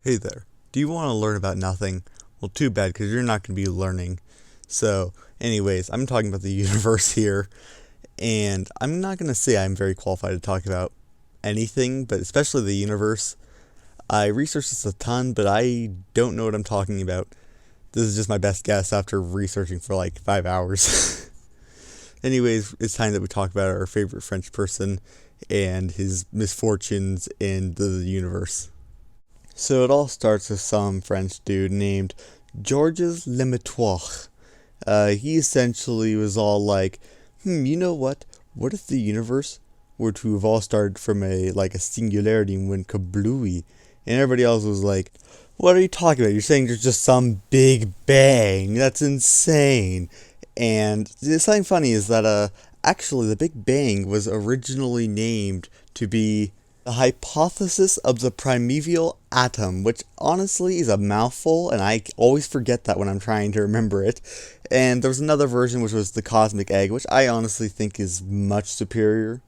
Hey there. Do you want to learn about nothing? Well, too bad, because you're not going to be learning. So, anyways, I'm talking about the universe here, and I'm not going to say I'm very qualified to talk about anything, but especially the universe. I researched this a ton, but I don't know what I'm talking about. This is just my best guess after researching for like 5 hours. Anyways, it's time that we talk about our favorite French person and his misfortunes in the universe. So it all starts with some French dude named Georges Lemaitre. He essentially was all like, you know what? What if the universe were to have all started from a singularity and went kablooey? And everybody else was like, what are you talking about? You're saying there's just some big bang. That's insane. And something funny is that actually the Big Bang was originally named to be the hypothesis of the primeval atom, which honestly is a mouthful, and I always forget that when I'm trying to remember it. And there was another version which was the cosmic egg, which I honestly think is much superior.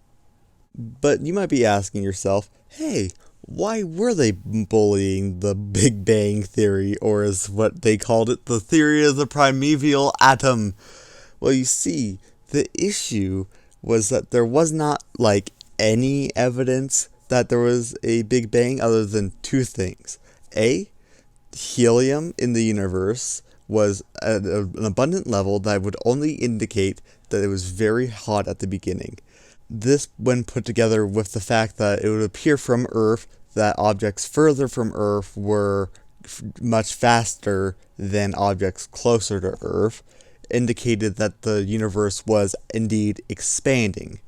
But you might be asking yourself, hey, why were they bullying the Big Bang Theory, or as what they called it, the theory of the primeval atom? Well, you see, the issue was that there was not any evidence that there was a Big Bang other than two things. A, helium in the universe was at an abundant level that would only indicate that it was very hot at the beginning. This, when put together with the fact that it would appear from Earth that objects further from Earth were much faster than objects closer to Earth, indicated that the universe was indeed expanding.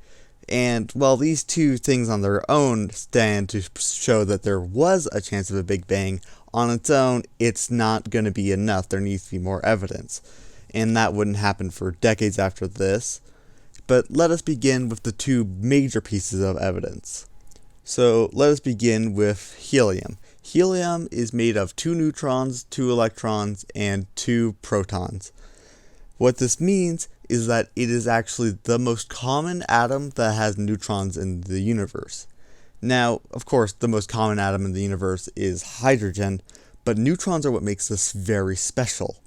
And while these two things on their own stand to show that there was a chance of a Big Bang, on its own, it's not going to be enough. There needs to be more evidence. And that wouldn't happen for decades after this. But let us begin with the two major pieces of evidence. So let us begin with helium. Helium is made of two neutrons, two electrons, and two protons. What this means is that it is actually the most common atom that has neutrons in the universe. Now, of course, the most common atom in the universe is hydrogen, but neutrons are what makes this very special.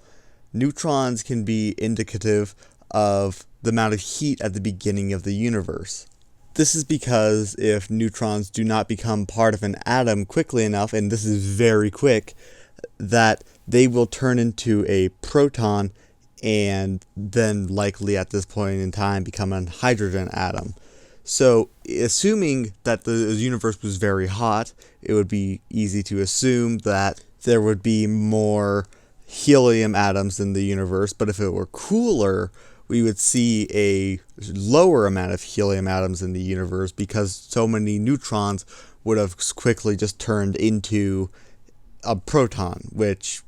Neutrons can be indicative of the amount of heat at the beginning of the universe. This is because if neutrons do not become part of an atom quickly enough, and this is very quick, that they will turn into a proton and then likely at this point in time become a hydrogen atom. So, assuming that the universe was very hot, it would be easy to assume that there would be more helium atoms in the universe, but if it were cooler, we would see a lower amount of helium atoms in the universe because so many neutrons would have quickly just turned into a proton, which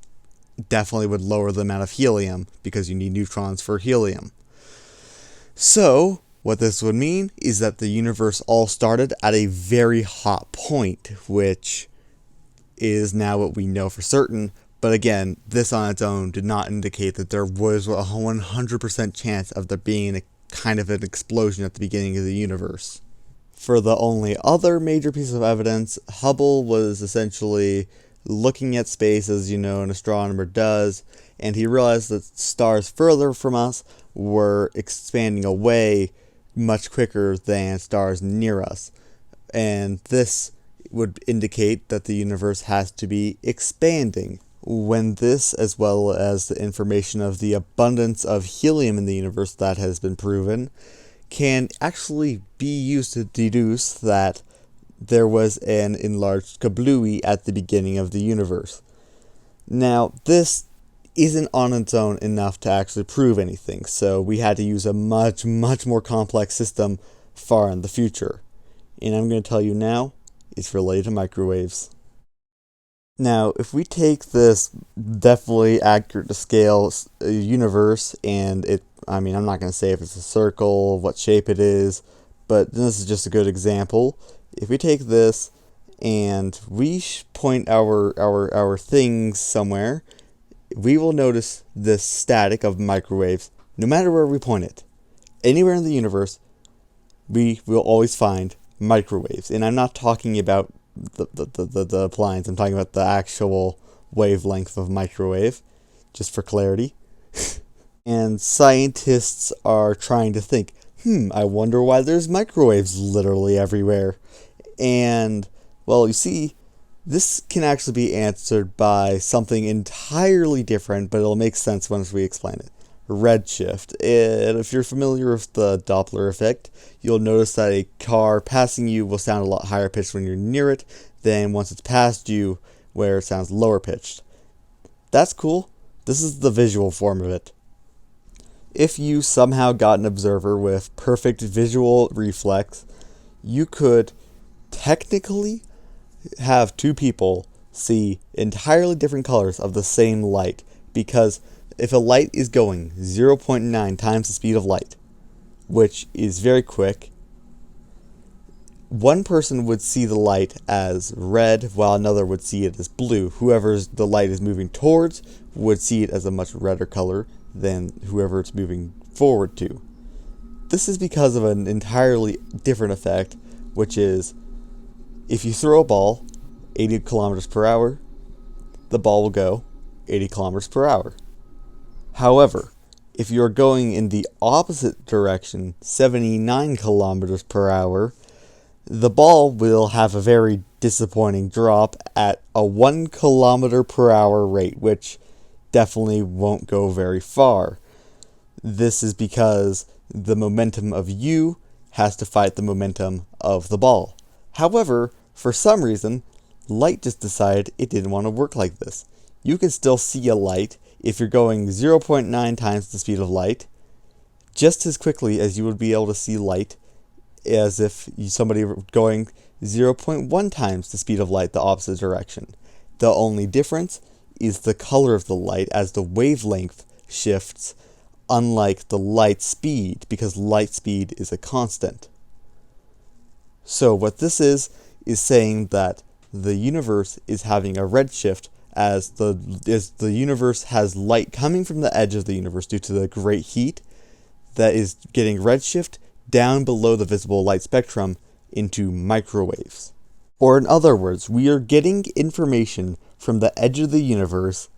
definitely would lower the amount of helium because you need neutrons for helium. So, what this would mean is that the universe all started at a very hot point, which is now what we know for certain. But again, this on its own did not indicate that there was a 100% chance of there being a kind of an explosion at the beginning of the universe. For the only other major piece of evidence, Hubble was essentially looking at space as an astronomer does, and he realized that stars further from us were expanding away much quicker than stars near us. And this would indicate that the universe has to be expanding. When this, as well as the information of the abundance of helium in the universe that has been proven, can actually be used to deduce that there was an enlarged kablooey at the beginning of the universe. Now, this isn't on its own enough to actually prove anything, so we had to use a much, much more complex system far in the future. And I'm going to tell you now, it's related to microwaves. Now, if we take this definitely accurate to scale universe, and I'm not going to say if it's a circle, what shape it is, but this is just a good example. If we take this and we point our things somewhere, we will notice this static of microwaves no matter where we point it. Anywhere in the universe, we will always find microwaves. And I'm not talking about the appliance. I'm talking about the actual wavelength of microwave, just for clarity. And scientists are trying to think, I wonder why there's microwaves literally everywhere. And, well, you see, this can actually be answered by something entirely different, but it'll make sense once we explain it. Redshift. And if you're familiar with the Doppler effect, you'll notice that a car passing you will sound a lot higher pitched when you're near it than once it's past you, where it sounds lower pitched. That's cool. This is the visual form of it. If you somehow got an observer with perfect visual reflex, you could technically have two people see entirely different colors of the same light, because if a light is going 0.9 times the speed of light, which is very quick, one person would see the light as red while another would see it as blue. Whoever the light is moving towards would see it as a much redder color than whoever it's moving forward to. This is because of an entirely different effect, which is if you throw a ball 80 kilometers per hour, the ball will go 80 kilometers per hour. However, if you're going in the opposite direction, 79 kilometers per hour, the ball will have a very disappointing drop at a 1 kilometer per hour rate, which definitely won't go very far. This is because the momentum of you has to fight the momentum of the ball. However, for some reason, light just decided it didn't want to work like this. You can still see a light if you're going 0.9 times the speed of light, just as quickly as you would be able to see light as if somebody were going 0.1 times the speed of light the opposite direction. The only difference is the color of the light as the wavelength shifts, unlike the light speed, because light speed is a constant. So what this is saying that the universe is having a redshift as the universe has light coming from the edge of the universe due to the great heat that is getting redshift down below the visible light spectrum into microwaves. Or in other words, we are getting information from the edge of the universe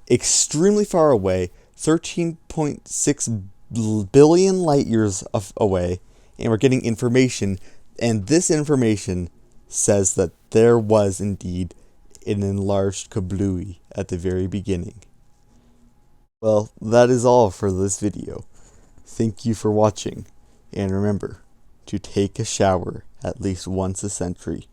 extremely far away, 13.6 billion light years away, and we're getting information, and this information says that there was indeed an enlarged kablooey at the very beginning. Well, that is all for this video. Thank you for watching, and remember to take a shower at least once a century.